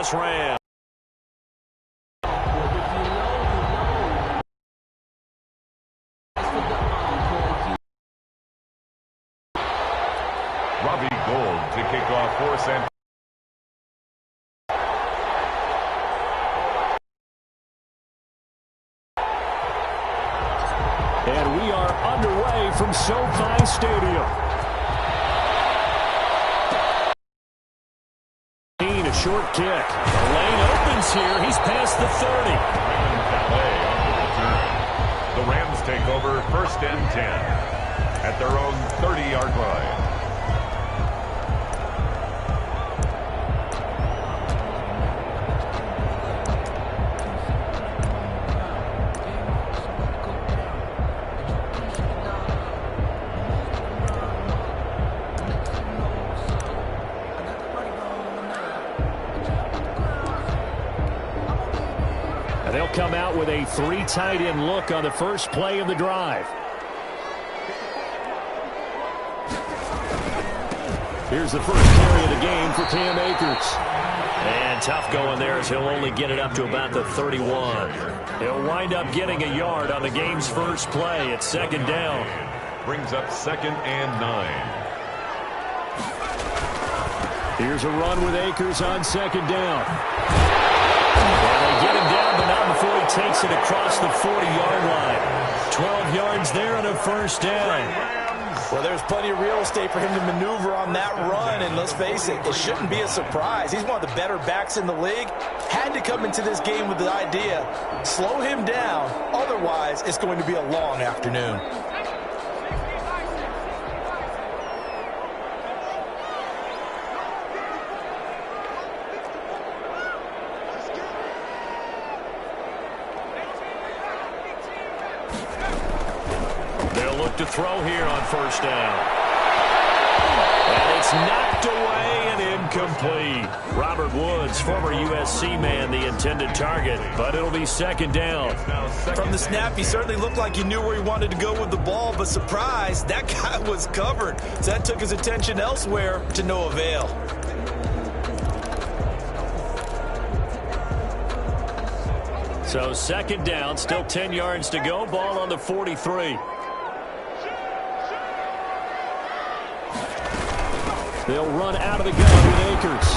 Angeles Rams. Robbie Gould to kick off for San. And we are underway from SoFi Stadium. A short kick. The lane opens here. He's past the 30. The Rams take over 1st and 10 at their own 30-yard line. They'll come out with a 3 tight end look on the first play of the drive. Here's the first carry of the game for Cam Akers. And tough going there as he'll only get it up to about the 31. He'll wind up getting a yard on the game's first play. It's 2nd down. Brings up 2nd and 9. Here's a run with Akers on 2nd down. And they get him down, but not before he takes it across the 40-yard line. 12 yards there and a 1st down. Well, there's plenty of real estate for him to maneuver on that run, and let's face it, it shouldn't be a surprise. He's one of the better backs in the league. Had to come into this game with the idea, slow him down, otherwise it's going to be a long afternoon. To throw here on 1st down. And it's knocked away and incomplete. Robert Woods, former USC man, the intended target, but it'll be 2nd down. From the snap, he certainly looked like he knew where he wanted to go with the ball, but surprise, that guy was covered. So that took his attention elsewhere to no avail. So 2nd down, still 10 yards to go, ball on the 43. They'll run out of the gun with Akers.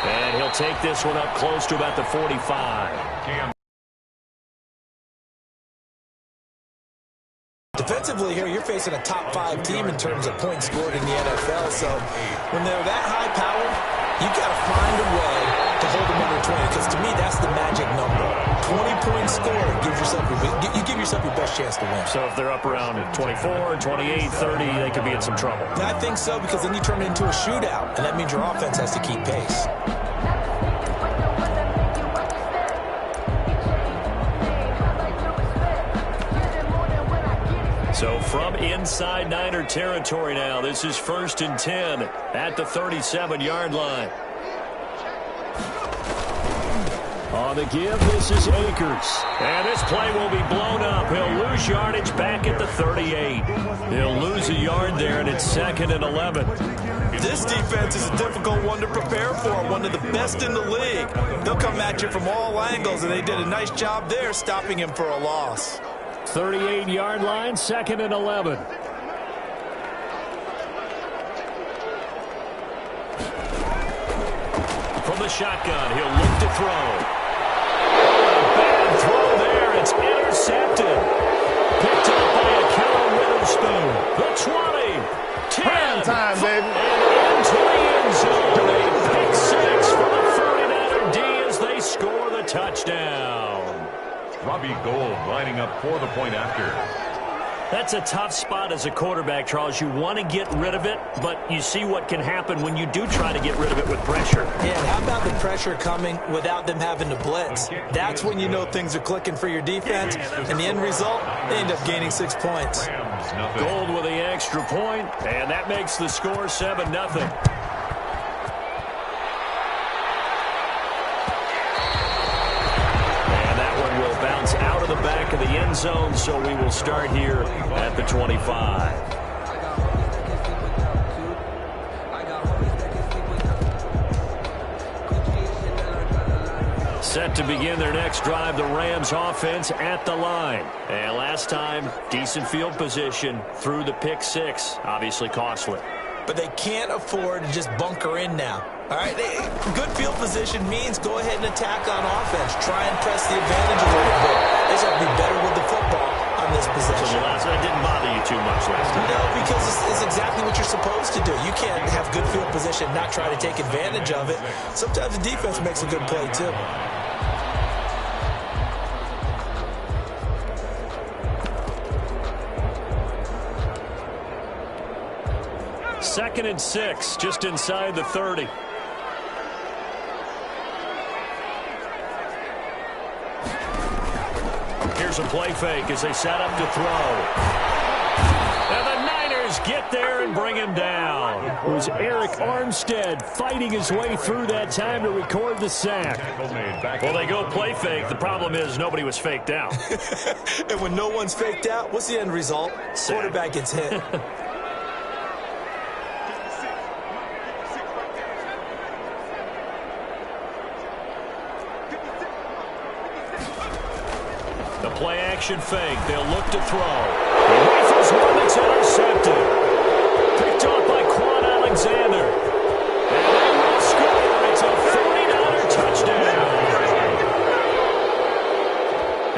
And he'll take this one up close to about the 45. Defensively here, you're facing a top 5 team in terms of points scored in the NFL. So when they're that high powered, you got to find a way to hold them under 20. Because to me, that's the magic number. 20-point score gives yourself you give yourself your best chance to win. So if they're up around 24, 28, 30, they could be in some trouble. I think so, because then you turn it into a shootout, and that means your offense has to keep pace. So from inside Niner territory now, this is 1st and 10 at the 37-yard line. On the give, this is Akers. And this play will be blown up. He'll lose yardage back at the 38. He'll lose a yard there, and it's 2nd and 11. This defense is a difficult one to prepare for, one of the best in the league. They'll come at you from all angles, and they did a nice job there stopping him for a loss. 38-yard line, 2nd and 11. From the shotgun, he'll look to throw. Bad throw there. It's intercepted. Picked up by a Keller Witherspoon. The 20. 10. Time, baby. And into the end zone. A pick 6 for the 49er D as they score the touchdown. Robbie Gould lining up for the point after. That's a tough spot as a quarterback, Charles. You want to get rid of it, but you see what can happen when you do try to get rid of it with pressure. Yeah, how about the pressure coming without them having to blitz? That's when you know things are clicking for your defense, and the end result, they end up gaining 6 points. Gould with the extra point, and that makes the score 7-0. Out of the back of the end zone, so we will start here at the 25. Set to begin their next drive, the Rams offense at the line. And last time, decent field position through the pick six. Obviously costly. But they can't afford to just bunker in now. All right, good field position means go ahead and attack on offense. Try and press the advantage a little bit. They just have to be better with the football on this possession. So the last one didn't bother you too much last time? No, because it's exactly what you're supposed to do. You can't have good field position and not try to take advantage of it. Sometimes the defense makes a good play, too. Second and 6, just inside the 30. Here's a play fake as they set up to throw. And the Niners get there and bring him down. It was Eric Armstead fighting his way through that time to record the sack. Well, they go play fake. The problem is nobody was faked out. And when no one's faked out, what's the end result? Sack. Quarterback gets hit. The play-action fake. They'll look to throw. He rifles one that's intercepted. Picked off by Quan Alexander. And they will score. It's a 49er touchdown.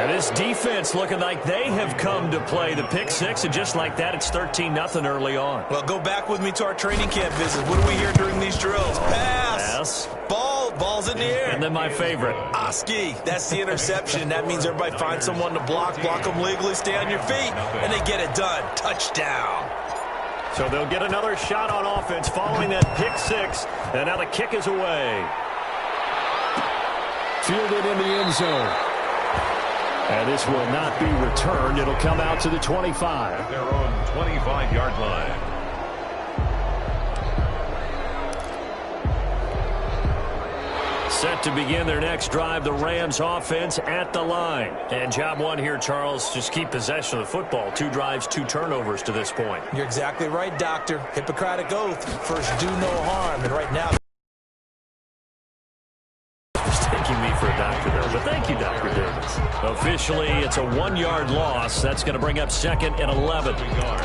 And this defense looking like they have come to play the pick six, and just like that, it's 13-0 early on. Well, go back with me to our training camp visit. What do we hear during these drills? Pass. Ball's in the air. And then my favorite. Oski, that's the interception. That means everybody finds someone to block them legally, stay on your feet, and they get it done. Touchdown. So they'll get another shot on offense following that pick six, and now the kick is away. Fielded in the end zone. And this will not be returned. It'll come out to the 25. At their own 25-yard line. Set to begin their next drive, the Rams offense at the line. And job one here, Charles, just keep possession of the football. 2 drives, 2 turnovers to this point. You're exactly right, Doctor. Hippocratic oath. First, do no harm. And right now, Taking me for a doctor there, but thank you, Dr. Davis. Officially, it's a 1-yard loss. That's going to bring up 2nd and 11.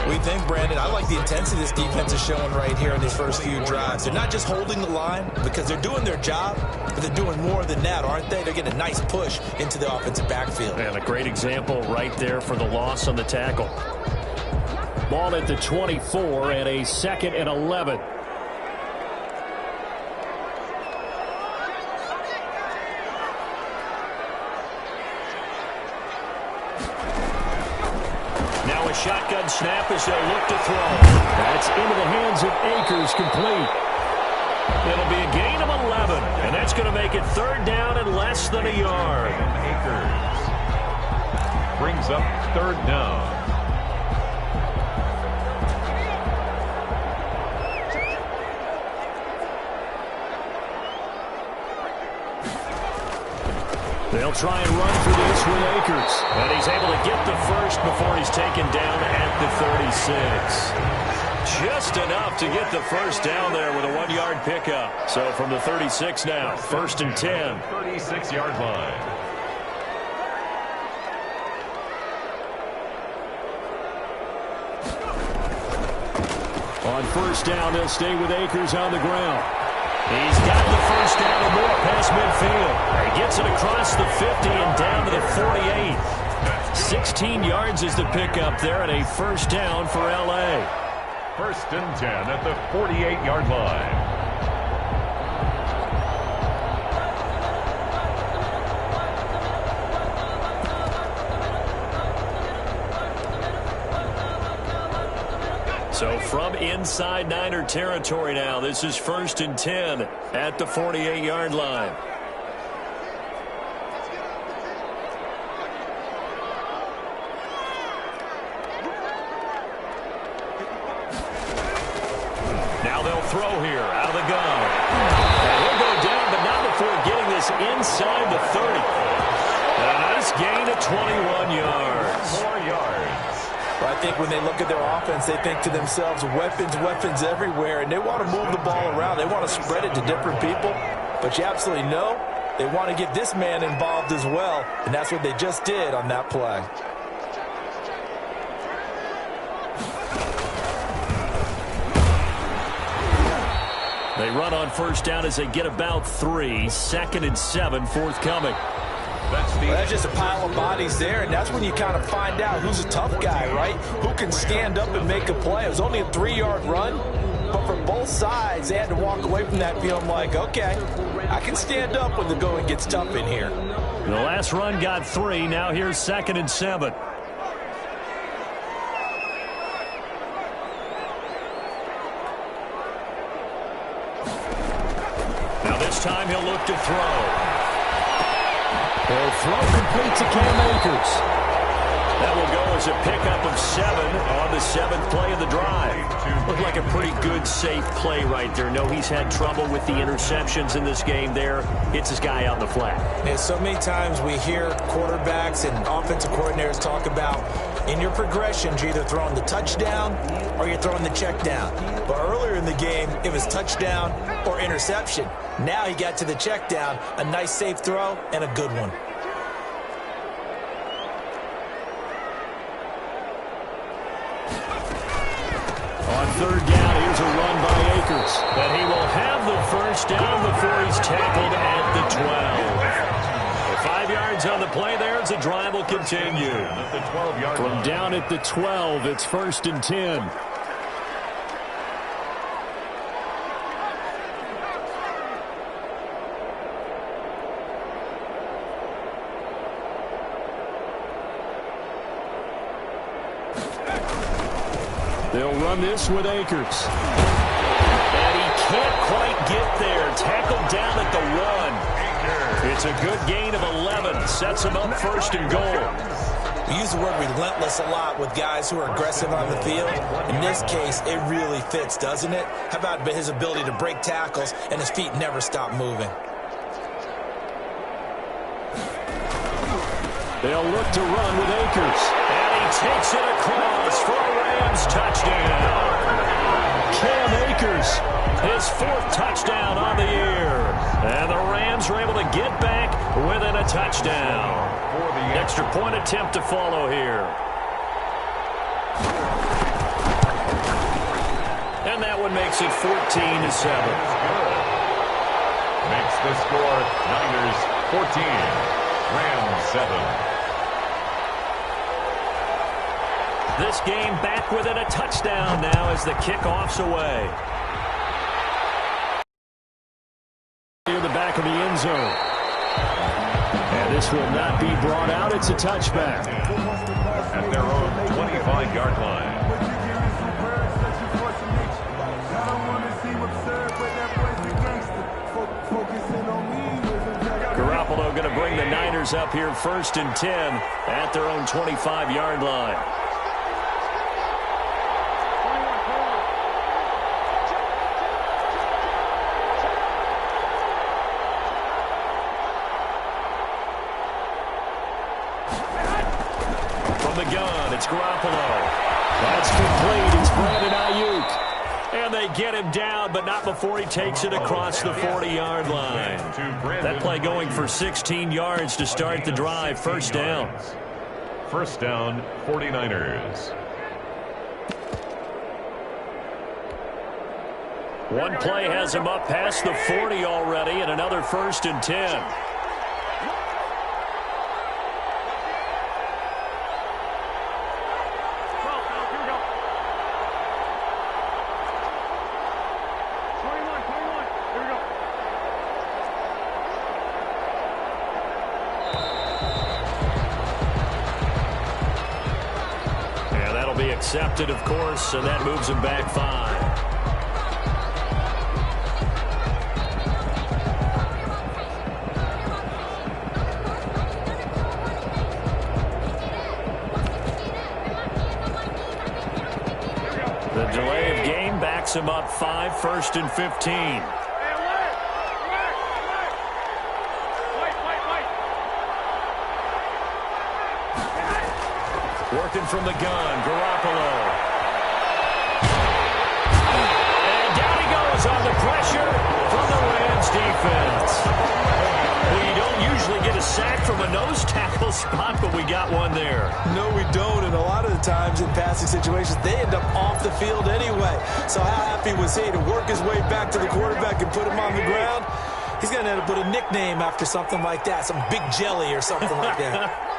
We think, Brandon, I like the intensity this defense is showing right here in these first few drives. They're not just holding the line because they're doing their job, but they're doing more than that, aren't they? They're getting a nice push into the offensive backfield. And a great example right there for the loss on the tackle. Ball at the 24 and a 2nd and 11. Shotgun snap as they look to throw. That's into the hands of Akers, complete. It'll be a gain of 11, and that's going to make it 3rd down and less than a yard. Akers brings up 3rd down. They'll try and run for this with Akers. And he's able to get the first before he's taken down at the 36. Just enough to get the first down there with a 1-yard pickup. So from the 36 now, 1st and 10. 36-yard line. On 1st down, they'll stay with Akers on the ground. He's got the first down and more past midfield. He gets it across the 50 and down to the 48. 16 yards is the pickup there and a first down for L.A. 1st and 10 at the 48-yard line. So from inside Niner territory now, this is 1st and 10 at the 48-yard line. Now they'll throw here out of the gun. And he'll go down, but not before getting this inside the 30. And a nice gain of 21 yards. 4 yards. Well, I think when they look at their offense, they think to themselves, weapons everywhere, and they want to move the ball around. They want to spread it to different people. But you absolutely know they want to get this man involved as well, and that's what they just did on that play. They run on first down as they get about 3. 2nd and 7 forthcoming. That's just a pile of bodies there, and that's when you kind of find out who's a tough guy, right? Who can stand up and make a play. It was only a 3-yard run, but for both sides, they had to walk away from that feeling like, okay, I can stand up when the going gets tough in here. The last run got 3. Now here's 2nd and 7. Now this time he'll look to throw. They'll throw complete to Cam Akers. That will go as a pickup of 7 on the 7th play of the drive. Looked like a pretty good, safe play right there. No, he's had trouble with the interceptions in this game there. Hits his guy out in the flat. And so many times we hear quarterbacks and offensive coordinators talk about in your progressions, you're either throwing the touchdown or you're throwing the check down. But earlier in the game, it was touchdown or interception. Now he got to the check down, a nice safe throw and a good one. On 3rd down, here's a run by Akers. But he will have the first down before he's tackled at the 12. 5 yards on the play there as the drive will continue. From down at the 12, it's 1st and 10. They'll run this with Akers. And he can't quite get there. Tackled down at the 1. It's a good gain of 11. Sets him up 1st and goal. We use the word relentless a lot with guys who are aggressive on the field. In this case, it really fits, doesn't it? How about his ability to break tackles and his feet never stop moving? They'll look to run with Akers. And he takes it across for a Rams touchdown. Cam Akers, his 4th touchdown on the year. And the Rams are able to get back within a touchdown. Extra point attempt to follow here. And that one makes it 14-7. Makes the score Niners 14, Rams 7. This game back within a touchdown now as the kickoff's away. Near the back of the end zone. And this will not be brought out. It's a touchback. At their own 25-yard line. Garoppolo going to bring the Niners up here 1st and 10 at their own 25-yard line. The gun, it's Garoppolo. That's complete. It's Brandon Ayuk. And they get him down, but not before he takes it across the 40-yard line. That play going for 16 yards to start the drive. 1st down. 1st down, 49ers. One play has him up past the 40 already, and another 1st and 10. Accepted, of course, and that moves him back 5. The delay of game backs him up 5, 1st and 15. Working from the gun, Garoppolo. And down he goes on the pressure from the Rams defense. The nose tackle spot, but we got one there. No, we don't, and a lot of the times in passing situations, they end up off the field anyway. So how happy was he to work his way back to the quarterback and put him on the ground? He's going to end up with a nickname after something like that, some Big Jelly or something like that.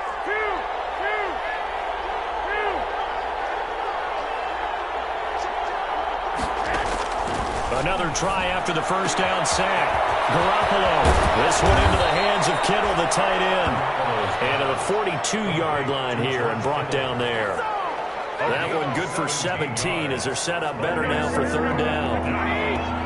Another try after the first down sack. Garoppolo. This one into the hands of Kittle, the tight end. And to the 42-yard line here and brought down there. That one good for 17 as they're set up better now for third down.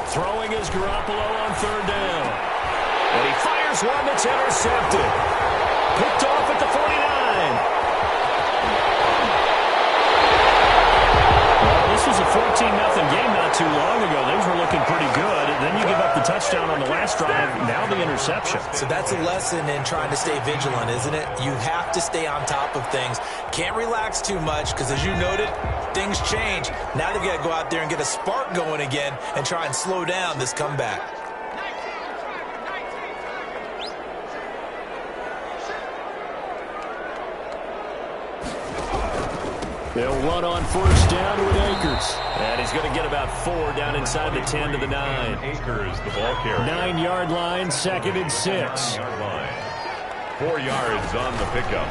Throwing is Garoppolo on third down. And he fires one that's intercepted. Picked off at the 49. Well, this was a 14-0 game not too long ago. Things were looking pretty good. Then you give up the touchdown on the last drive. Now the interception. So that's a lesson in trying to stay vigilant, isn't it? You have to stay on top of things. Can't relax too much because, as you noted, things change. Now they've got to go out there and get a spark going again and try and slow down this comeback. They'll run on first down with Akers. And he's going to get about 4 down inside the 10 to the 9. Akers, the ball carrier. 9-yard line, second and 6. 9-yard line. 4 yards on the pickup.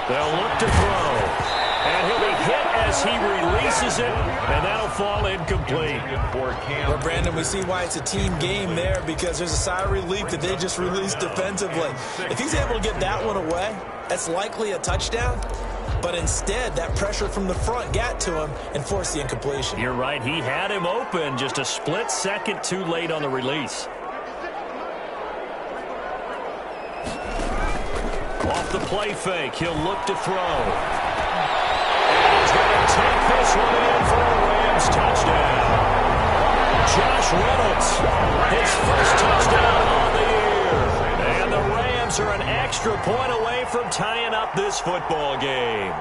They'll look to throw. And he'll be hit as he releases it, and that'll fall incomplete. Well, Brandon, we see why it's a team game there, because there's a sigh of relief that they just released defensively. If he's able to get that one away, that's likely a touchdown. But instead, that pressure from the front got to him and forced the incompletion. You're right. He had him open, just a split second too late on the release. Off the play fake, he'll look to throw. He's going to take this one in for a Rams touchdown. Josh Reynolds, his first touchdown on the year. And the Rams are an extra point away from tying up this football game.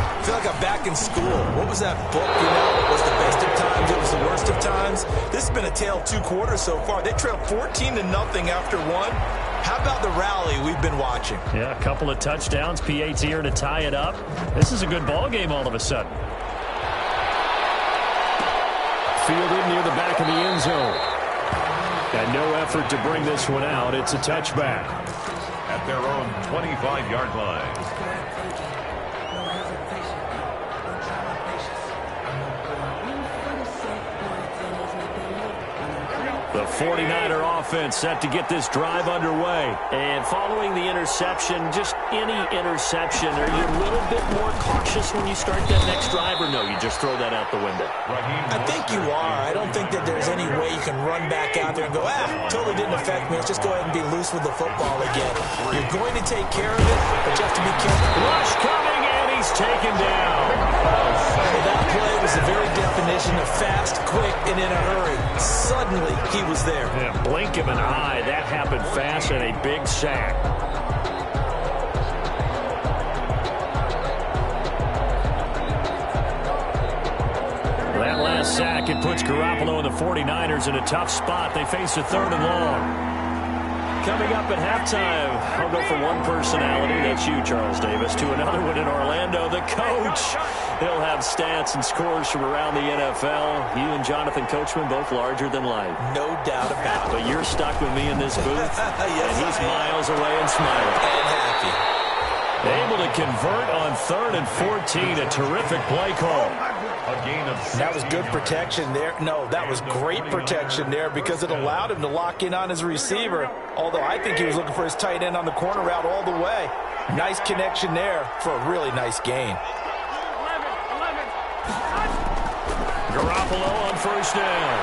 I feel like I'm back in school. What was that book, It was the best of times, it was the worst of times. This has been a tale of 2 quarters so far. They trailed 14-0 after 1. How about the rally we've been watching? Yeah, a couple of touchdowns. PAT here to tie it up. This is a good ball game all of a sudden. Fielded near the back of the end zone. And no effort to bring this one out. It's a touchback. At their own 25-yard line. The 49er offense set to get this drive underway. And following the interception, just any interception, are you a little bit more cautious when you start that next drive, or no, you just throw that out the window? I think you are. I don't think that there's any way you can run back out there and go, totally didn't affect me. Let's just go ahead and be loose with the football again. You're going to take care of it, but you have to be careful. Rush coming, and he's taken down. That play was the very definition of fast, quick, and in a hurry. Suddenly, he was there. Yeah, blink of an eye. That happened fast and a big sack. That last sack, it puts Garoppolo and the 49ers in a tough spot. They face a 3rd and long. Coming up at halftime, I'll go from one personality, that's you, Charles Davis, to another one in Orlando, the coach. He'll have stats and scores from around the NFL. You and Jonathan Coachman, both larger than life. No doubt about it. But you're stuck with me in this booth, yes, and he's miles away and smiling. And happy. Able to convert on 3rd and 14, a terrific play call. That was good protection there. No, that was great protection there because it allowed him to lock in on his receiver, although I think he was looking for his tight end on the corner route all the way. Nice connection there for a really nice gain. Garoppolo on first down.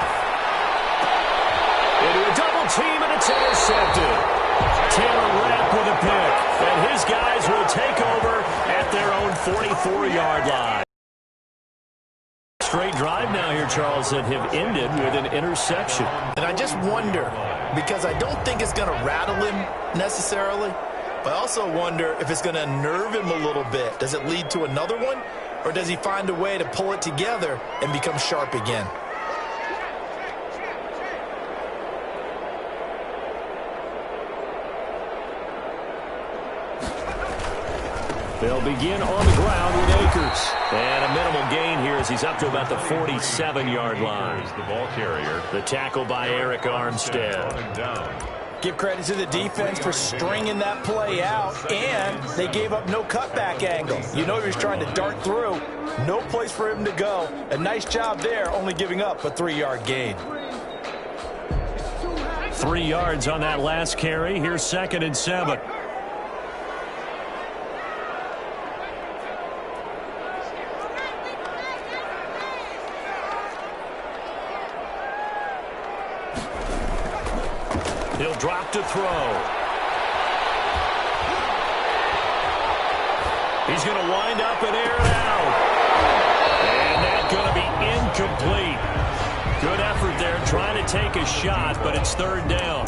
Into a double team, and it's intercepted. Taylor Rapp with a pick, and his guys will take over at their own 44-yard line. Straight drive now here, Charles, that have ended with an interception. And I just wonder, because I don't think it's going to rattle him necessarily. But I also wonder if it's going to unnerve him a little bit. Does it lead to another one? Or does he find a way to pull it together and become sharp again? They'll begin on the ground with Akers. And a minimal gain here as he's up to about the 47-yard line. The ball carrier. The tackle by Eric Armstead. Give credit to the defense for stringing that play out, and they gave up no cutback angle. You know he was trying to dart through. No place for him to go. A nice job there, only giving up a 3-yard gain. 3 yards on that last carry. Here's 2nd and 7. He'll drop to throw. He's going to wind up and air it out. And that's going to be incomplete. Good effort there trying to take a shot, but it's 3rd down.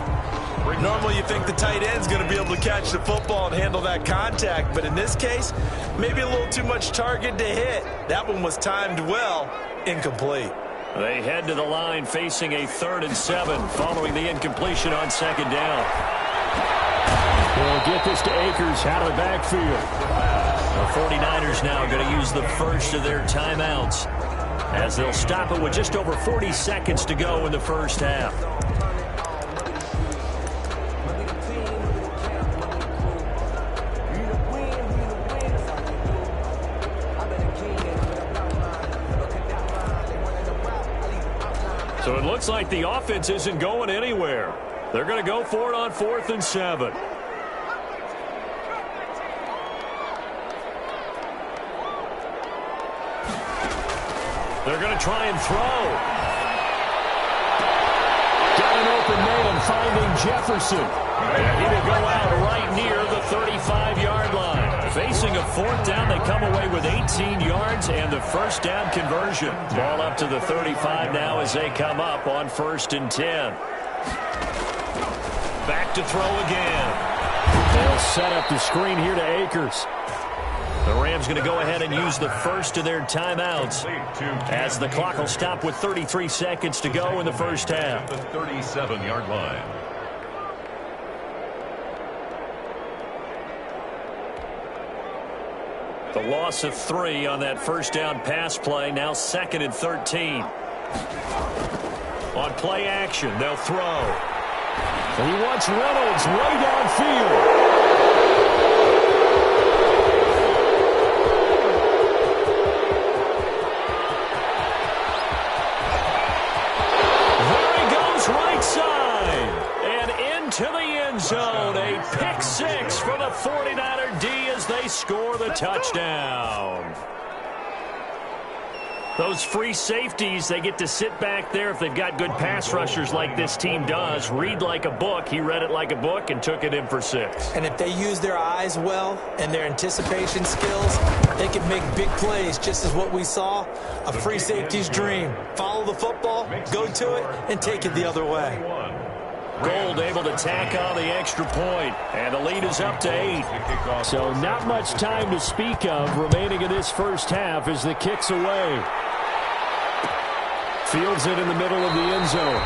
Normally you think the tight end's going to be able to catch the football and handle that contact, but in this case, maybe a little too much target to hit. That one was timed well, incomplete. They head to the line facing a 3rd and 7 following the incompletion on 2nd down. They'll get this to Akers out of the backfield. The 49ers now going to use the first of their timeouts as they'll stop it with just over 40 seconds to go in the first half. So it looks like the offense isn't going anywhere. They're going to go for it on 4th and 7. They're going to try and throw. Got an open man finding Jefferson. And he will go out right near the 35-yard line. Facing a 4th down, they come away with 18 yards and the first down conversion. Ball up to the 35 now as they come up on 1st and 10. Back to throw again. They'll set up the screen here to Akers. The Rams going to go ahead and use the first of their timeouts as the clock will stop with 33 seconds to go in the first half. The 37-yard line. The loss of 3 on that first down pass play. Now 2nd and 13. On play action, they'll throw. And he wants Reynolds way downfield. To the end zone, a pick 6 for the 49er D as they score the touchdown. Those free safeties, they get to sit back there if they've got good pass rushers like this team does. Read like a book. He read it like a book and took it in for 6. And if they use their eyes well and their anticipation skills, they can make big plays, just as what we saw. A free safety's dream. Follow the football, go to it, and take it the other way. Gold able to tack on the extra point, and the lead is up to 8. So not much time to speak of remaining in this first half as the kick's away. Fields it in the middle of the end zone.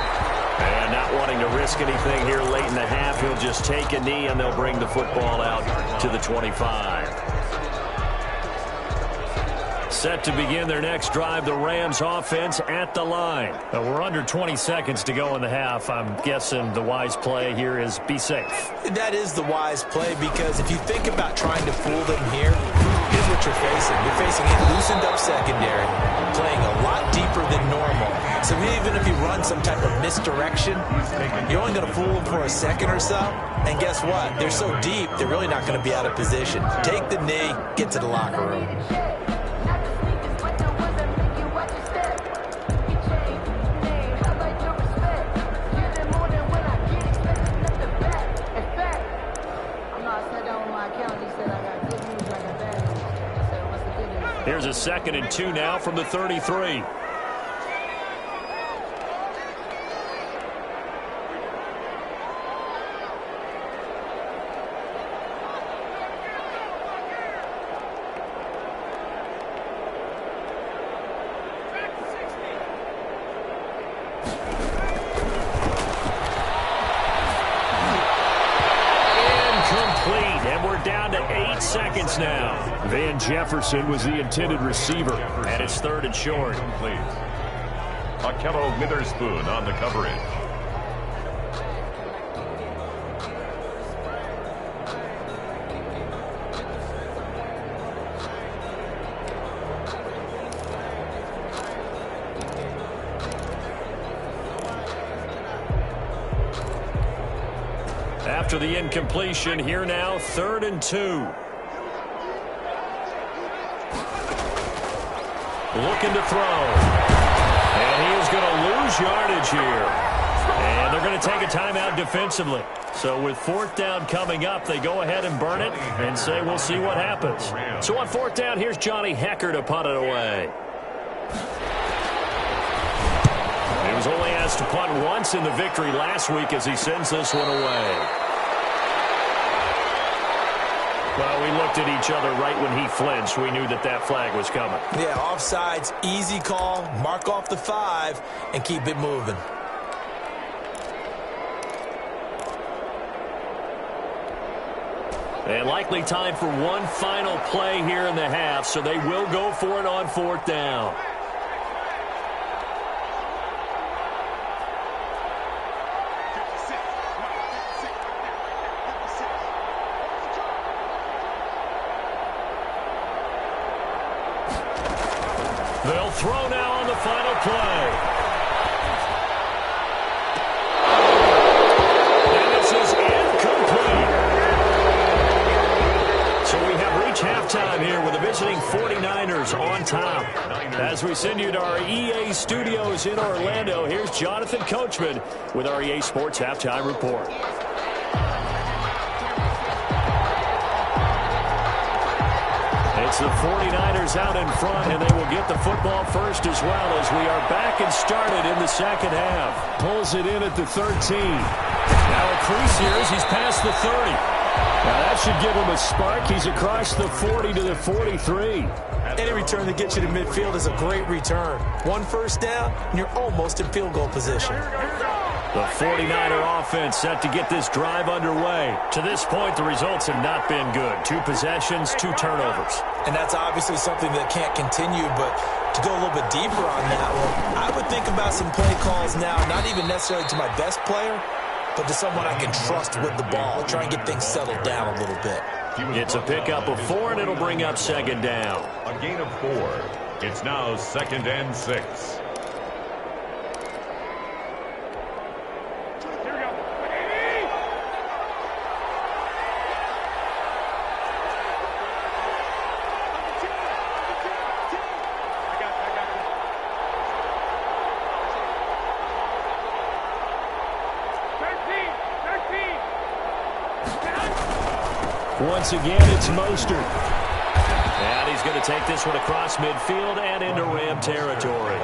And not wanting to risk anything here late in the half, he'll just take a knee and they'll bring the football out to the 25. Set to begin their next drive, the Rams offense at the line. We're under 20 seconds to go in the half. I'm guessing the wise play here is be safe. That is the wise play, because if you think about trying to fool them here, here's what you're facing. You're facing a loosened up secondary, playing a lot deeper than normal. So even if you run some type of misdirection, you're only going to fool them for a second or so. And guess what? They're so deep, they're really not going to be out of position. Take the knee, get to the locker room. Here's a 2nd and 2 now from the 33. snaps now. Van Jefferson was the intended receiver. And it's 3rd and short. Complete. Akello Witherspoon on the coverage. After the incompletion, here now, 3rd and 2. Looking to throw. And he is going to lose yardage here. And they're going to take a timeout defensively. So with 4th down coming up, they go ahead and burn it and say we'll see what happens. So on 4th down, here's Johnny Hecker to punt it away. He was only asked to punt once in the victory last week as he sends this one away. Well, we looked at each other right when he flinched. We knew that that flag was coming. Yeah, offsides, easy call, mark off the 5, and keep it moving. And likely time for one final play here in the half, so they will go for it on 4th down. They'll throw now on the final play. And this is incomplete. So we have reached halftime here with the visiting 49ers on top. As we send you to our EA studios in Orlando, here's Jonathan Coachman with our EA Sports Halftime Report. It's the 49ers out in front, and they will get the football first as well as we are back and started in the second half. Pulls it in at the 13. Now a crease here as he's past the 30. Now that should give him a spark. He's across the 40 to the 43. Any return that gets you to midfield is a great return. 1 first down, and you're almost in field goal position. The 49er offense set to get this drive underway. To this point, the results have not been good. 2 possessions, 2 turnovers. And that's obviously something that can't continue, but to go a little bit deeper on that one, I would think about some play calls now, not even necessarily to my best player, but to someone I can trust with the ball. Try and get things settled down a little bit. It's a pickup of 4, and it'll bring up 2nd down. A gain of 4. It's now 2nd and 6. Once again, it's Mostert. And he's going to take this one across midfield and into Ram territory.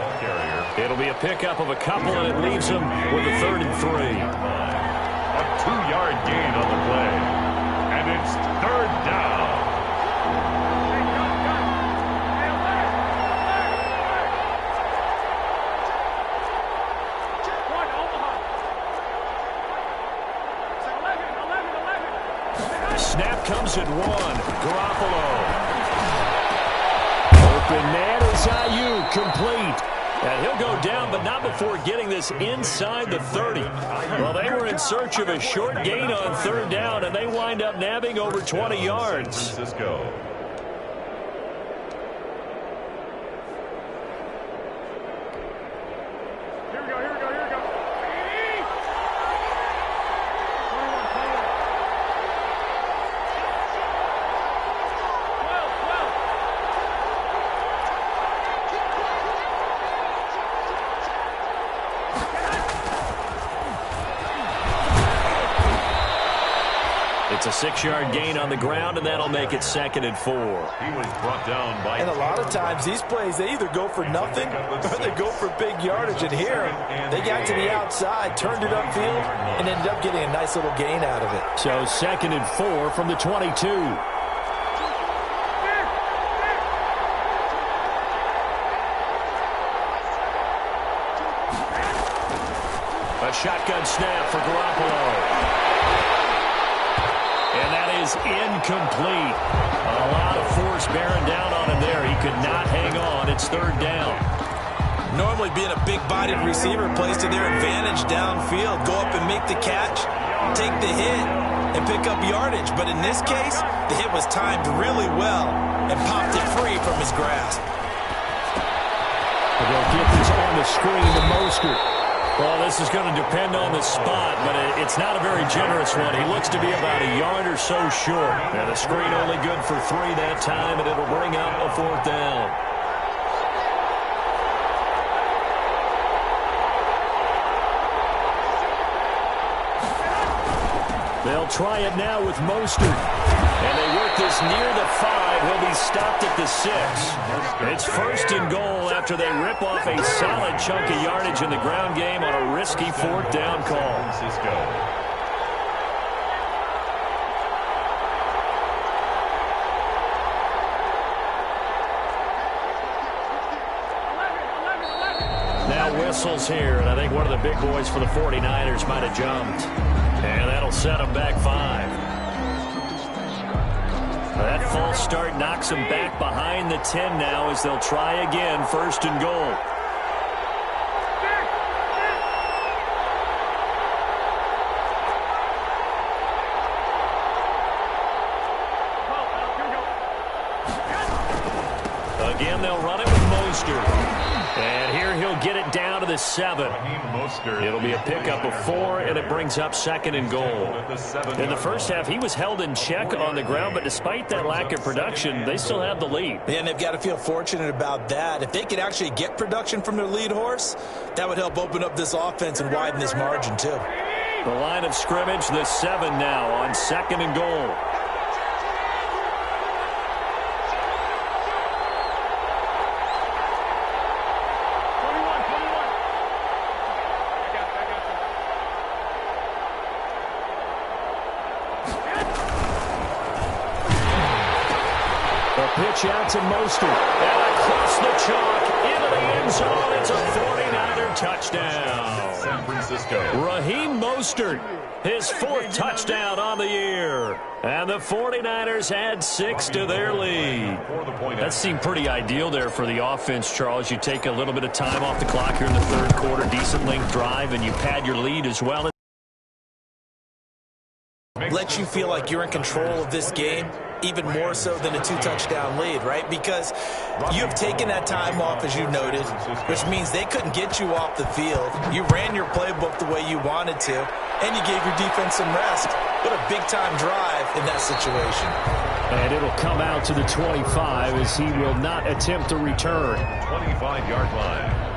It'll be a pickup of a couple, and it leaves him with a 3rd and 3. A 2-yard gain on the play. And it's 3rd down. Snap comes at 1. Garoppolo. Open man is Ayuk, complete. And he'll go down, but not before getting this inside the 30. Well, they were in search of a short gain on 3rd down, and they wind up nabbing over 20 yards. San Francisco. It's a 6-yard gain on the ground, and that'll make it 2nd and 4. He was brought down by... And a lot of times these plays, they either go for nothing or they go for big yardage. And here, they got to the outside, turned it upfield, and ended up getting a nice little gain out of it. So 2nd and 4 from the 22. A shotgun snap for Garoppolo. And that is incomplete. A lot of force bearing down on him there. He could not hang on. It's third down. Normally being a big-bodied receiver plays to their advantage downfield. Go up and make the catch, take the hit, and pick up yardage. But in this case, the hit was timed really well and popped it free from his grasp. They'll get this on the screen to Mostert. Well, this is going to depend on the spot, but it's not a very generous one. He looks to be about a yard or so short. And the screen only good for 3 that time, and it'll bring up a fourth down. They'll try it now with Mostert. And they work this near the 5. He'll be stopped at the 6. It's first and goal after they rip off a solid chunk of yardage in the ground game on a risky fourth down call. Now whistles here, and I think one of the big boys for the 49ers might have jumped. And that'll set them back 5. That false start knocks them back behind the 10 now as they'll try again, first and goal. Again, they'll run it with Mostert. And here he'll get it down to the 7. It'll be a pickup of 4, and it brings up second and goal. In the first half, he was held in check on the ground, but despite that lack of production, they still have the lead. And they've got to feel fortunate about that. If they could actually get production from their lead horse, that would help open up this offense and widen this margin too. The line of scrimmage, the 7 now on second and goal. Pitch out to Mostert. And across the chalk into the end zone. It's a 49er touchdown. San Francisco. Raheem Mostert, his 4th touchdown on the year. And the 49ers add 6 to their lead. That seemed pretty ideal there for the offense, Charles. You take a little bit of time off the clock here in the third quarter, decent length drive, and you pad your lead as well. Let you feel like you're in control of this game, even more so than a 2-touchdown lead, right? Because you've taken that time off, as you noted, which means they couldn't get you off the field. You ran your playbook the way you wanted to, and you gave your defense some rest. What a big-time drive in that situation. And it'll come out to the 25 as he will not attempt to return. 25-yard line.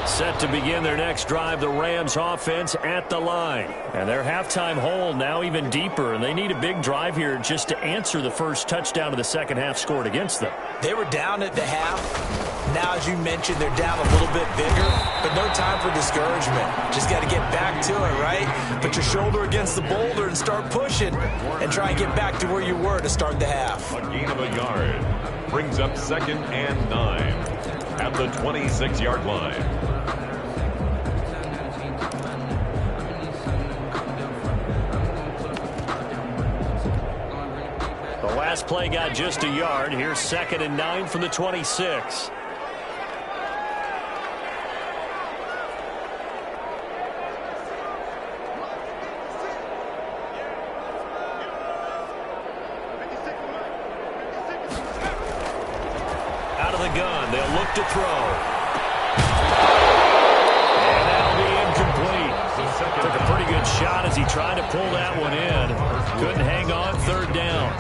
Set to begin their next drive, the Rams offense at the line. And their halftime hole now even deeper, and they need a big drive here just to answer the first touchdown of the second half scored against them. They were down at the half. Now, as you mentioned, they're down a little bit bigger, but no time for discouragement. Just got to get back to it, right? Put your shoulder against the boulder and start pushing and try and get back to where you were to start the half. A gain of a yard brings up 2nd and 9 at the 26-yard line. The last play got just a yard. Here's 2nd and 9 from the 26. Out of the gun, they'll look to throw. And that'll be incomplete. Took a pretty good shot as he tried to pull that one in. Couldn't hang on, third down.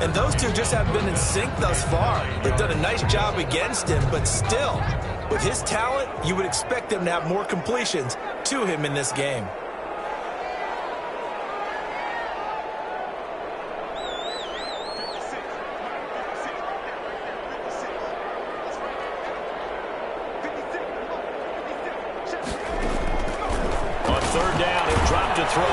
And those two just haven't been in sync thus far. They've done a nice job against him, but still, with his talent, you would expect them to have more completions to him in this game. On third down, he'll drop to throw.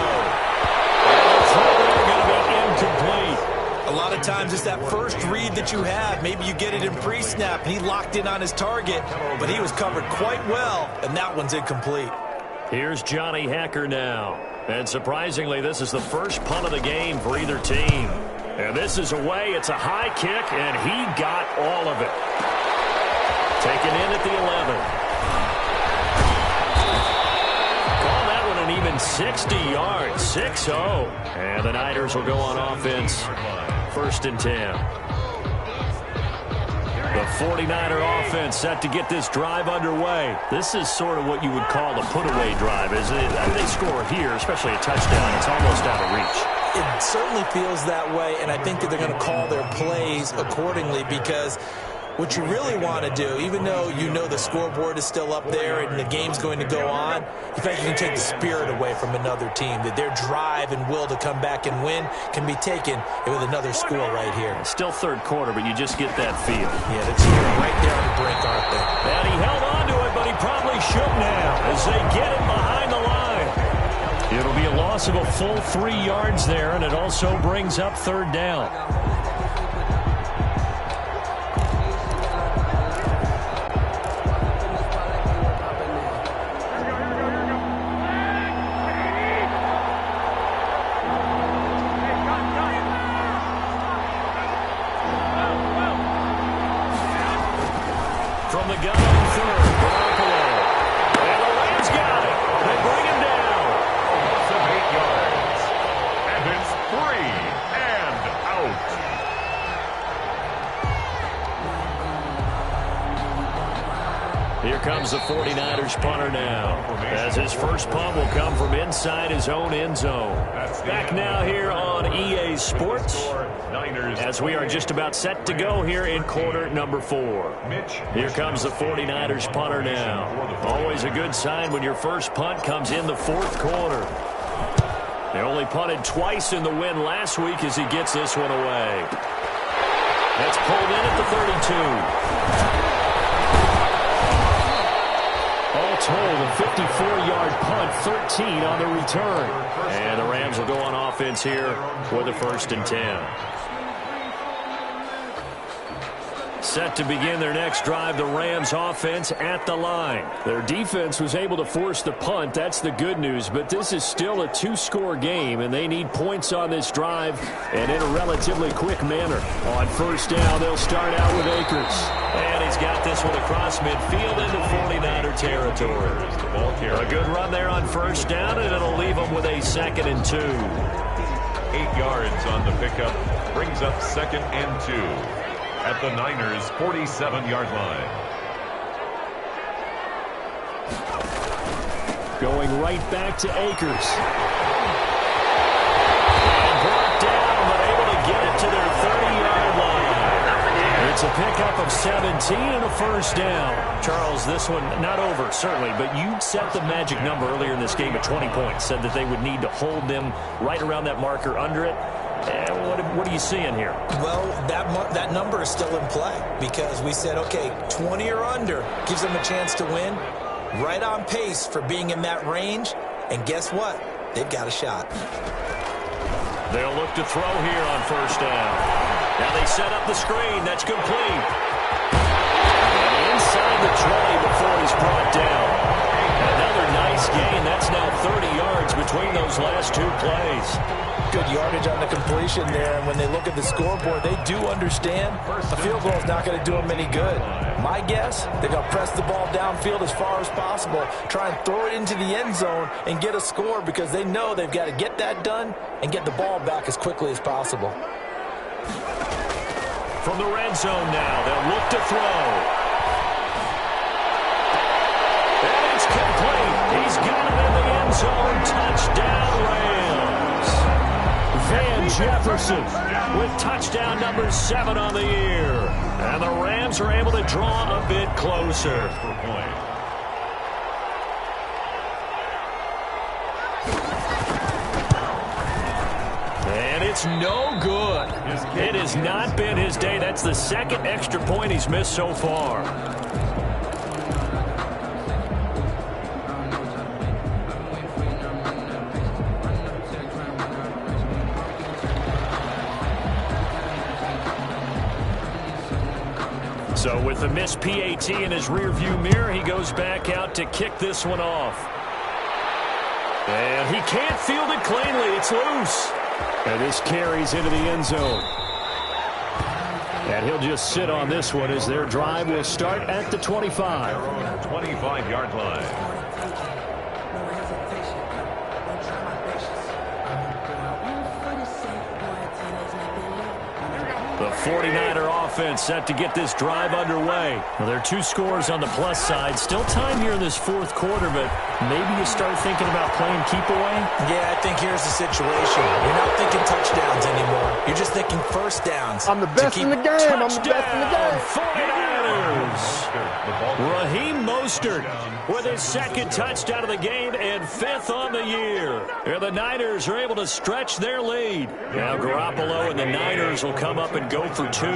And the throw going to be incomplete. A lot of of times it's that first read that you have. Maybe you get it in pre-snap, and he locked in on his target, but he was covered quite well, and that one's incomplete. Here's Johnny Hacker now. And surprisingly, this is the first punt of the game for either team. And this is away. It's a high kick, and he got all of it. Taken in at the 11. Even 60 yards, 6-0. And the Niners will go on offense, 1st and 10. The 49er offense set to get this drive underway. This is sort of what you would call a put-away drive, isn't it? They score here, especially a touchdown. It's almost out of reach. It certainly feels that way, and I think that they're going to call their plays accordingly, because what you really want to do, even though you know the scoreboard is still up there and the game's going to go on, in fact, you can take the spirit away from another team, that their drive and will to come back and win can be taken with another score right here. Still third quarter, but you just get that feel. Yeah, the team right there on the brink, aren't they? And he held on to it, but he probably shouldn't have as they get him behind the line. It'll be a loss of a full 3 yards there, and it also brings up 3rd down. From the gun on 3rd, Garoppolo. And the Rams got it. They bring him down. Loss of 8 yards. And it's 3 and out. Here comes the 49ers punter now, as his first punt will come from inside his own end zone. Back now here on EA Sports, as we are just about set to go here in quarter number 4. Here comes the 49ers punter now. Always a good sign when your first punt comes in the 4th quarter. They only punted twice in the win last week as he gets this one away. That's pulled in at the 32. All told, a 54-yard punt, 13 on the return. And the Rams will go on offense here with a 1st and 10. Set to begin their next drive, the Rams offense at the line. Their defense was able to force the punt. That's the good news, but this is still a 2-score game, and they need points on this drive and in a relatively quick manner. On 1st down, they'll start out with Akers. And he's got this one across midfield into 49er territory. A good run there on 1st down, and it'll leave them with a 2nd and 2. 8 yards on the pickup, brings up 2nd and 2. At the Niners' 47-yard line. Going right back to Akers. And brought down, but able to get it to their 30-yard line. It's a pickup of 17 and a 1st down. Charles, this one not over, certainly, but you set the magic number earlier in this game at 20 points. Said that they would need to hold them right around that marker under it. What are you seeing here? Well, that number is still in play because we said, okay, 20 or under gives them a chance to win. Right on pace for being in that range. And guess what? They've got a shot. They'll look to throw here on 1st down. Now they set up the screen. That's complete. And inside the 20 before he's brought down. Another nice gain. That's now 30 yards between those last 2 plays. Good yardage on the completion there, and when they look at the scoreboard, they do understand a field goal is not going to do them any good. My guess, they're going to press the ball downfield as far as possible, try and throw it into the end zone and get a score because they know they've got to get that done and get the ball back as quickly as possible. From the red zone now, they'll look to throw. And it's complete. He's got it in the end zone. Touchdown, Rams. Van Jefferson with touchdown number 7 on the year. And the Rams are able to draw a bit closer. And it's no good. It has not been his day. That's the 2nd extra point he's missed so far. So with the missed PAT in his rearview mirror, he goes back out to kick this one off. And he can't field it cleanly. It's loose. And this carries into the end zone. And he'll just sit on this one as their drive will start at the 25. 25-yard line. The 49er offense set to get this drive underway. Well, there are 2 scores on the plus side. Still time here in this fourth quarter, but maybe you start thinking about playing keep away? Yeah, I think here's the situation. You're not thinking touchdowns anymore. You're just thinking first downs. I'm the best in the game. I'm the best in the game. 49ers. Raheem Mostert with his second touchdown of the game and 5th on the year. And the Niners are able to stretch their lead. Now Garoppolo and the Niners will come up and go for 2.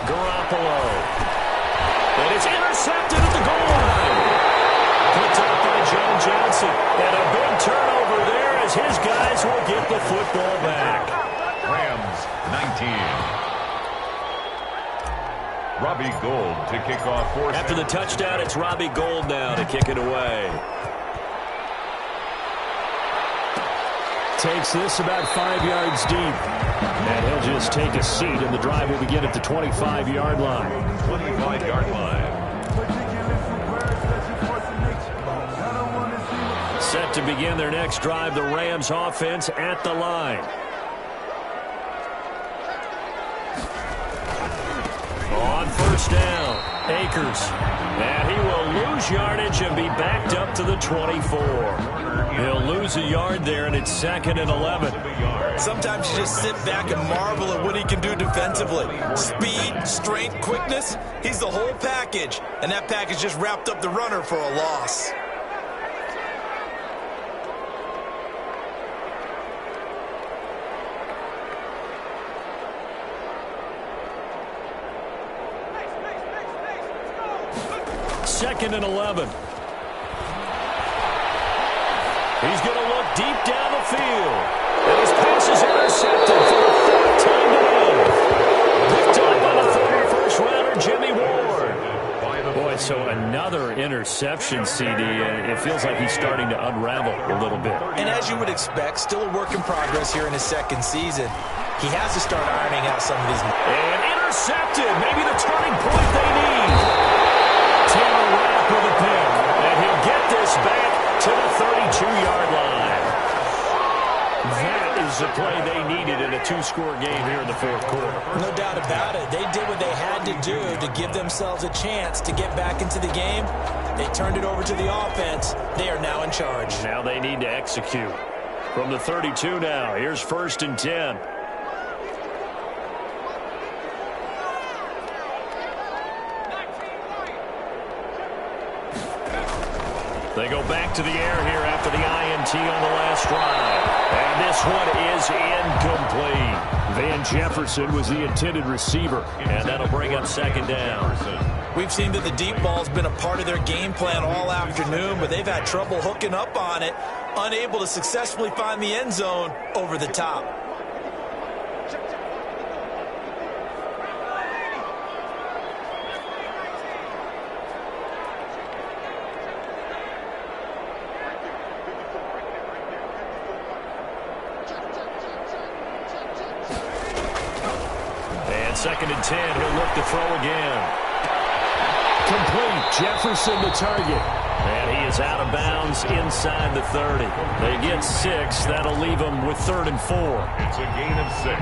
Garoppolo. And it's intercepted at the goal line. Picked up by John Johnson. And a big turnover there as his guys will get the football back. Rams 19. Robbie Gould to kick off for. After the touchdown, it's Robbie Gould now to kick it away. Takes this about 5 yards deep. And he'll just take a seat, and the drive will begin at the 25-yard line. 25-yard line. Set to begin their next drive, the Rams offense at the line. On first down, Akers. And he will lose yardage and be backed up to the 24. He'll lose a yard there, and it's 2nd and 11. Sometimes you just sit back and marvel at what he can do defensively. Speed, strength, quickness, he's the whole package. And that package just wrapped up the runner for a loss. Second and 11. He's going to look deep down the field. And his pass is intercepted for the 4th time today. Picked up by the former first-rounder, Jimmy Ward. Boy, so another interception, CD. It feels like he's starting to unravel a little bit. And as you would expect, still a work in progress here in his second season. He has to start ironing out some of these. And intercepted. Maybe the turning point they need. Taylor Rapp with a pick. And he'll get this back to the 32-yard line. That is the play they needed in a 2-score game here in the fourth quarter. No doubt about it. They did what they had to do to give themselves a chance to get back into the game. They turned it over to the offense. They are now in charge. Now they need to execute. From the 32 now, here's 1st and 10. They go back to the air here after the INT on the last drive. And this one is incomplete. Van Jefferson was the intended receiver. And that'll bring up 2nd down. We've seen that the deep ball's been a part of their game plan all afternoon, but they've had trouble hooking up on it, unable to successfully find the end zone over the top. And 2nd and 10, he'll look to throw again. Complete. Jefferson the target. And he is out of bounds inside the 30. They get 6. That'll leave them with 3rd and 4. It's a gain of 6.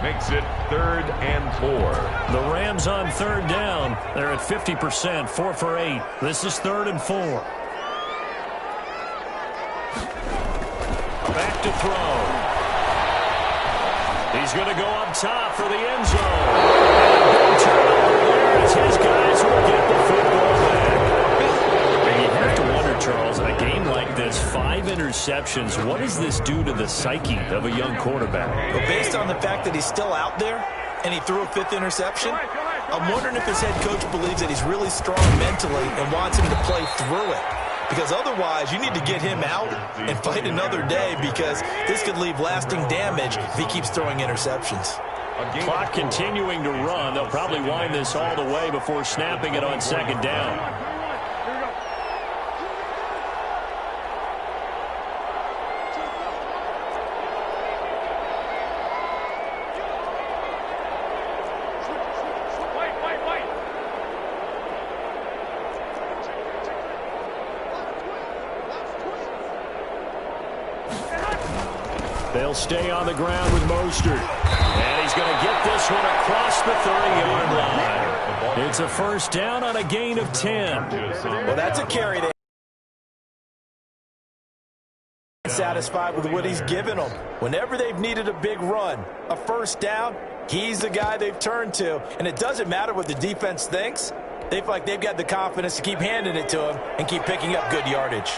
Makes it 3rd and 4. The Rams on 3rd down. They're at 50%, 4 for 8. This is 3rd and 4. Back to throw. He's going to go up top for the end zone. And a big turnover there as his guys will get the football back. And you have to wonder, Charles, in a game like this, 5 interceptions, what does this do to the psyche of a young quarterback? But based on the fact that he's still out there and he threw a 5th interception, I'm wondering if his head coach believes that he's really strong mentally and wants him to play through it. because otherwise you need to get him out and fight another day, because this could leave lasting damage if he keeps throwing interceptions. Clock continuing to run. They'll probably wind this all the way before snapping it on second down. They'll stay on the ground with Mostert. And he's going to get this one across the 30-yard line. It's a first down on a gain of 10. Well, that's a carry there. Satisfied with what he's given them. Whenever they've needed a big run, a first down, he's the guy they've turned to. And it doesn't matter what the defense thinks. They feel like they've got the confidence to keep handing it to him and keep picking up good yardage.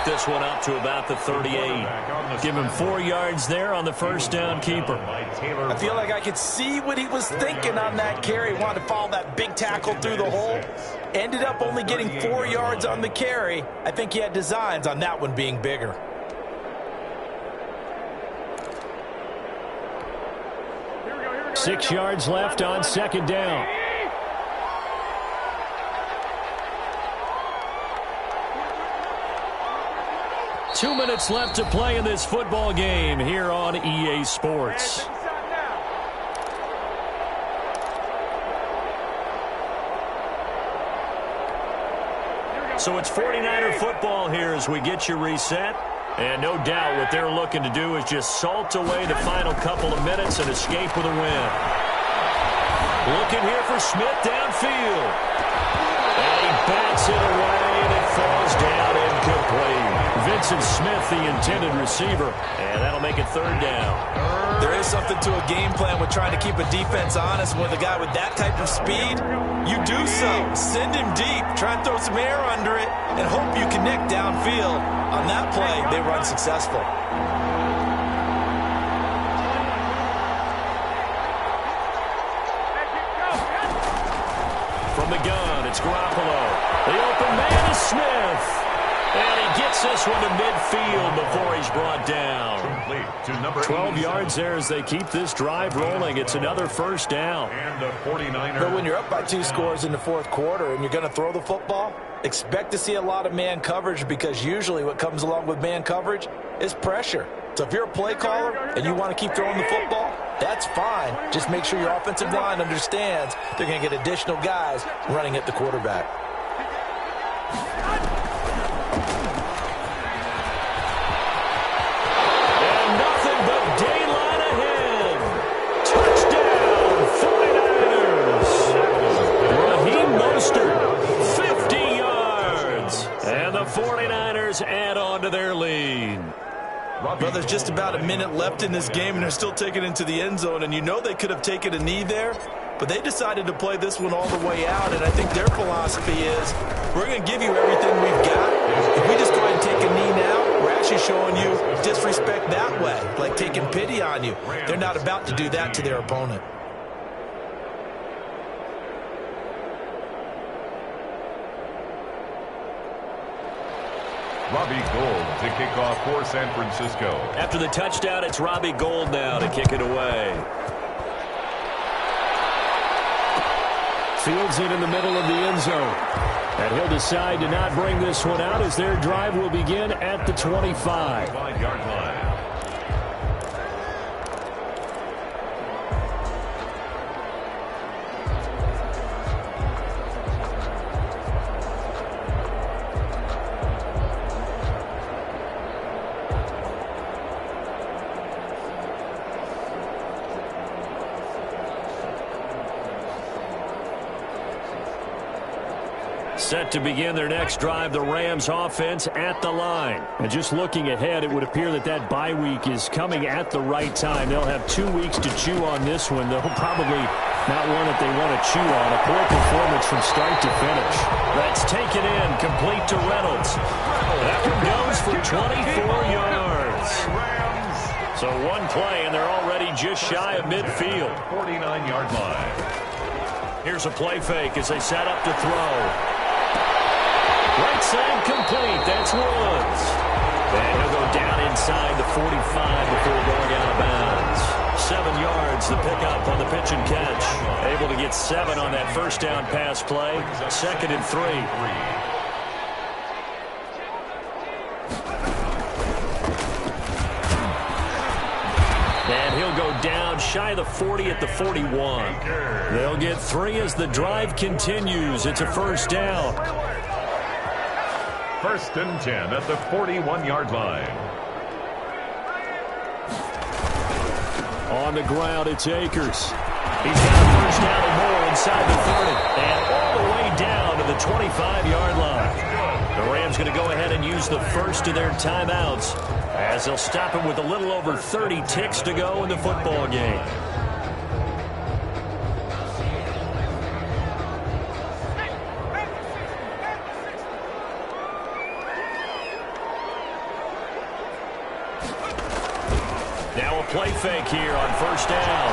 This one up to about the 38. Give him 4 yards there on the first down keeper. I feel like I could see what he was thinking on that carry. Wanted to follow that big tackle through the hole. Ended up only getting 4 yards on the carry. I think he had designs on that one being bigger. Here we go. 6 yards left on second down. Two minutes left to play in this football game here on EA Sports. So it's 49er football here as we get you reset. And no doubt what they're looking to do is just salt away the final couple of minutes and escape with a win. Looking here for Smith downfield. And he bats it away and it falls down incomplete. Vincent Smith, the intended receiver, and that'll make it third down. There is something to a game plan with trying to keep a defense honest. With a guy with that type of speed, you do so. Send him deep, try and throw some air under it, and hope you connect downfield. On that play, they were unsuccessful. From the gun, it's Garoppolo. The open man is Smith. And he gets this one to midfield before he's brought down. 12 yards there as they keep this drive rolling. It's another first down. And a 49er. But when you're up by 2 scores in the fourth quarter and you're going to throw the football, expect to see a lot of man coverage, because usually what comes along with man coverage is pressure. So if you're a play caller and you want to keep throwing the football, that's fine. Just make sure your offensive line understands they're going to get additional guys running at the quarterback. Add on to their lead. Well, there's just about a minute left in this game, and they're still taking it into the end zone. And you know they could have taken a knee there, but they decided to play this one all the way out. And I think their philosophy is, we're going to give you everything we've got. If we just go ahead and take a knee now, we're actually showing you disrespect that way, like taking pity on you. They're not about to do that to their opponent. Robbie Gould to kick off for San Francisco. After the touchdown, it's Robbie Gould now to kick it away. Fields it in the middle of the end zone. And he'll decide to not bring this one out as their drive will begin at the 25. 5-yard line. Set to begin their next drive, the Rams offense at the line. And just looking ahead, it would appear that that bye week is coming at the right time. They'll have 2 weeks to chew on this one. They'll probably not one that they want to chew on. A poor performance from start to finish. That's taken in, complete to Reynolds. That one goes for 24 yards. So one play, and they're already just shy of midfield. 49-yard line. Here's a play fake as they set up to throw. Right side complete. That's Woods. And he'll go down inside the 45 before going out of bounds. 7 yards, the pickup on the pitch and catch. Able to get 7 on that first down pass play. 2nd and 3. And he'll go down shy of the 40 at the 41. They'll get 3 as the drive continues. It's a first down. 1st and 10 at the 41-yard line. On the ground, it's Akers. He's got a first down and more inside the 30. And all the way down to the 25-yard line. The Rams going to go ahead and use the first of their timeouts as they'll stop him with a little over 30 ticks to go in the football game. Now a play fake here on first down.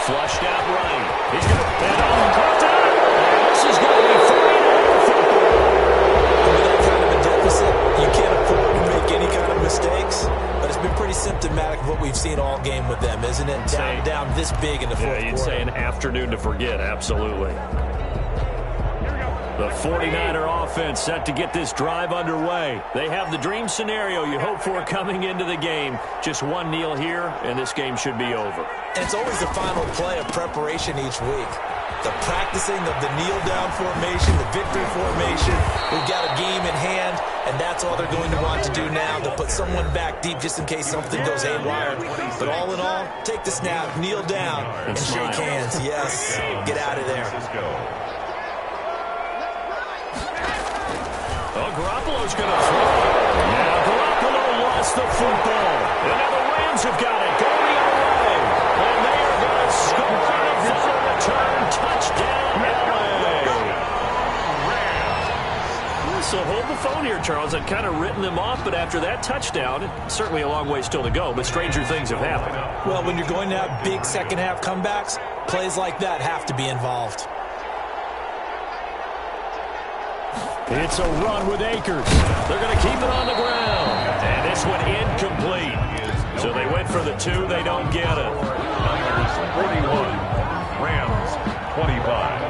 Flushed out right. He's going to bend on the touchdown. This is going to be 3-and-out football. With that kind of a deficit, you can't afford to make any kind of mistakes. But it's been pretty symptomatic of what we've seen all game with them, isn't it? Down this big in the fourth quarter. You'd say an afternoon to forget, absolutely. The 49er offense set to get this drive underway. They have the dream scenario you hope for coming into the game. Just one kneel here, and this game should be over. And it's always the final play of preparation each week. The practicing of the kneel-down formation, the victory formation. We've got a game in hand, and that's all they're going to want to do now, to put someone back deep just in case something goes haywire. But all in all, take the snap, kneel down, and shake hands. Yes, get out of there. Garoppolo's going to throw. Now Garoppolo lost the football. And now the Rams have got it going the other way. And they are going to score on a final return. Touchdown, LA. So hold the phone here, Charles. I've kind of written them off, but after that touchdown, certainly a long way still to go, but stranger things have happened. Well, when you're going to have big second-half comebacks, plays like that have to be involved. It's a run with Akers. They're going to keep it on the ground. And this one incomplete. So they went for the 2. They don't get it. Niners 41. Rams 25.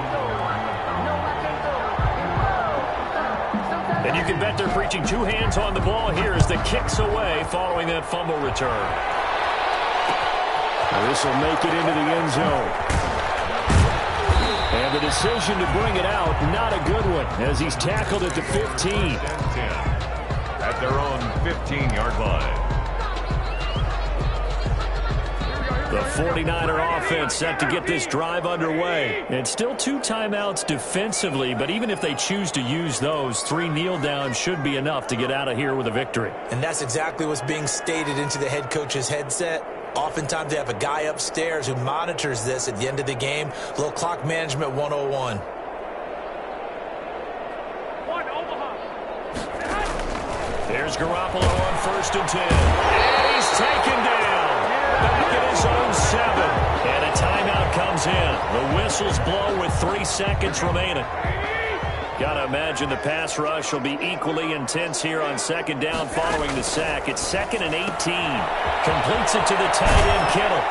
And you can bet they're preaching 2 hands on the ball here as the kick's away following that fumble return. This will make it into the end zone. And the decision to bring it out, not a good one, as he's tackled at the 15. At their own 15-yard line. The 49er offense set to get this drive underway. And still 2 timeouts defensively, but even if they choose to use those, 3 kneel downs should be enough to get out of here with a victory. And that's exactly what's being stated into the head coach's headset. Oftentimes they have a guy upstairs who monitors this at the end of the game. A little clock management 101. There's Garoppolo on 1st and 10. And he's taken down. Back at his own 7. And a timeout comes in. The whistles blow with 3 seconds remaining. Got to imagine the pass rush will be equally intense here on 2nd down following the sack. It's 2nd and 18. Completes it to the tight end, Kittle.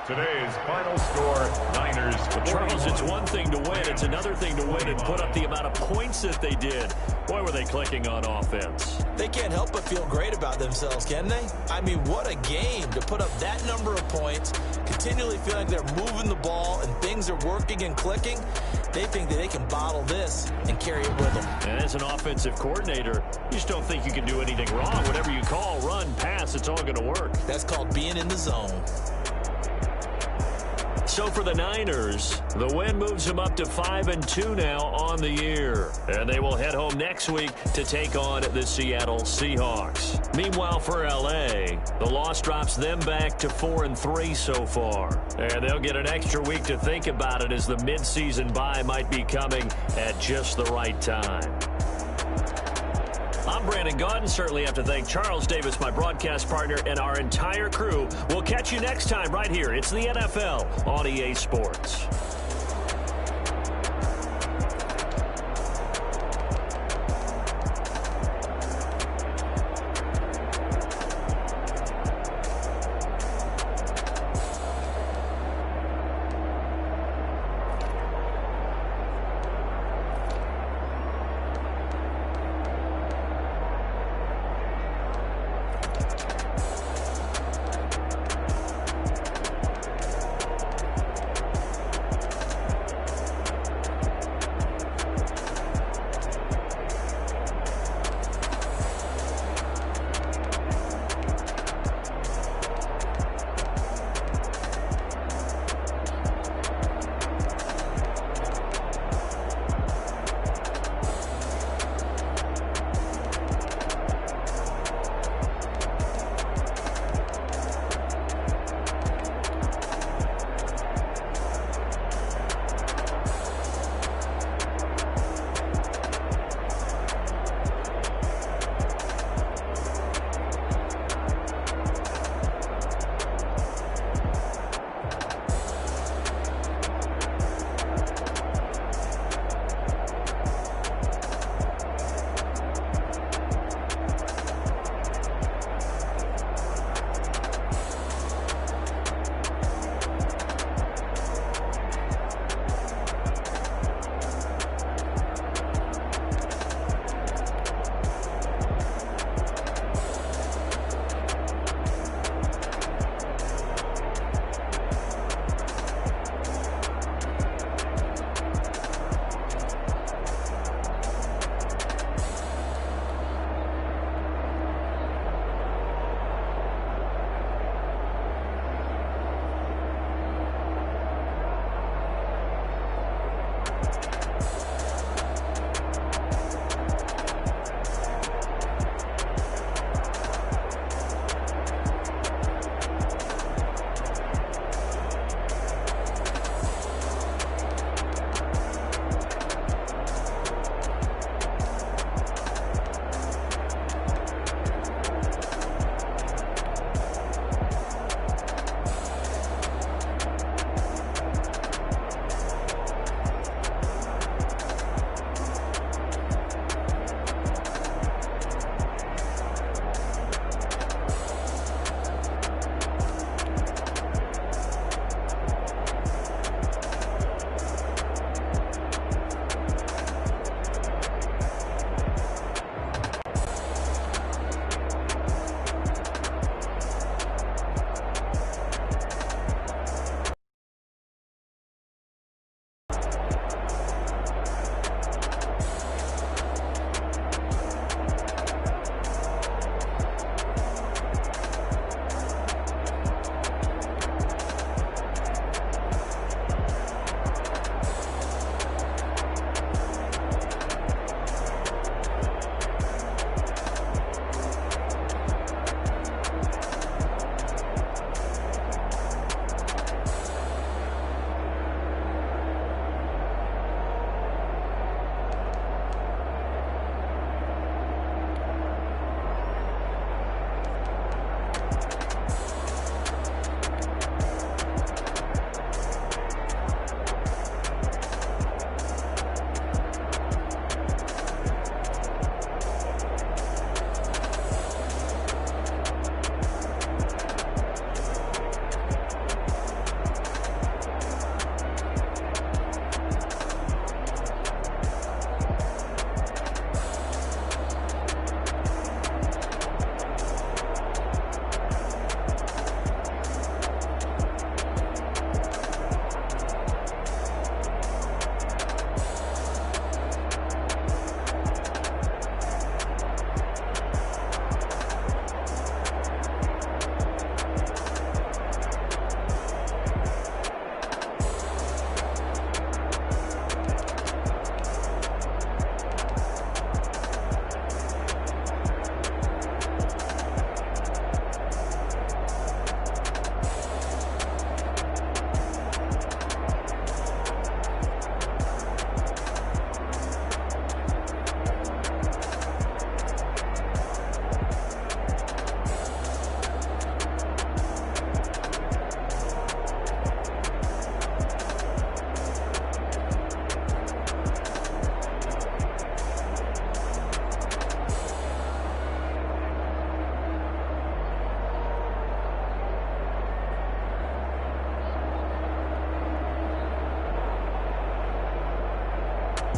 Today's final score, Niners. Charles, it's one thing to win. It's another thing to win and put up the amount of points that they did. Boy, were they clicking on offense. They can't help but feel great about themselves, can they? I mean, what a game to put up that number of points, continually feeling like they're moving the ball and things are working and clicking. They think that they can bottle this and carry it with them. And as an offensive coordinator, you just don't think you can do anything wrong. Whatever you call, run, pass, it's all going to work. That's called being in the zone. So for the Niners, the win moves them up to 5-2 now on the year. And they will head home next week to take on the Seattle Seahawks. Meanwhile, for LA, the loss drops them back to 4-3 so far. And they'll get an extra week to think about it as the midseason bye might be coming at just the right time. I'm I'm Brandon Gaudin. Certainly have to thank Charles Davis, my broadcast partner, and our entire crew. We'll catch you next time right here. It's the NFL on EA Sports.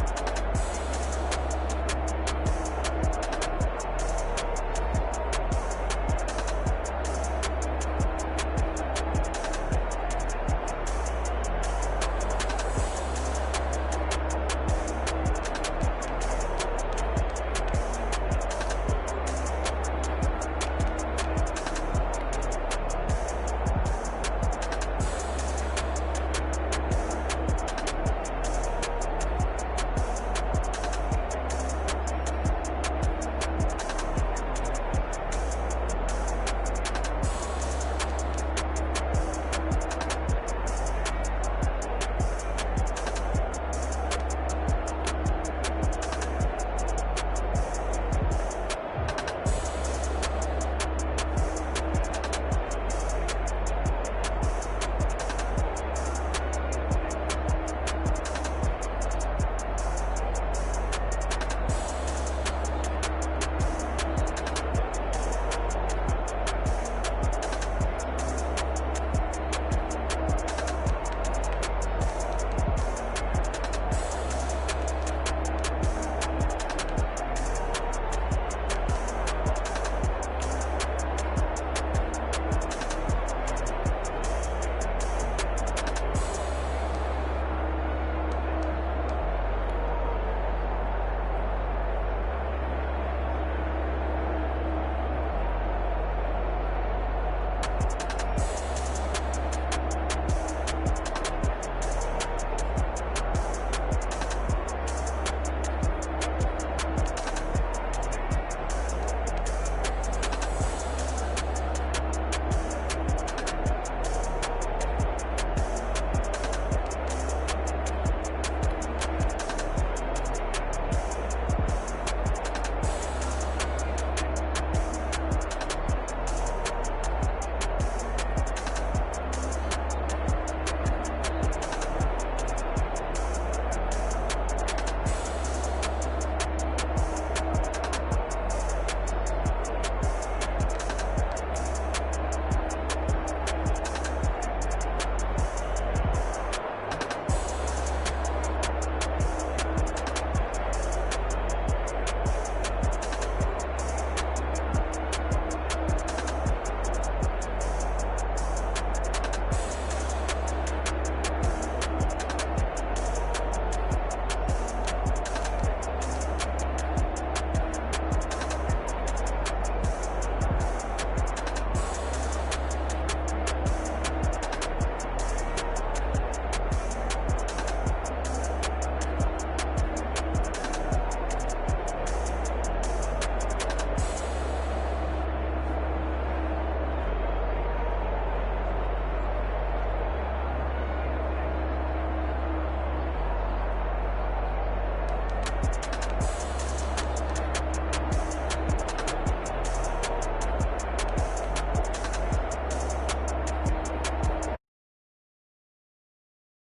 game.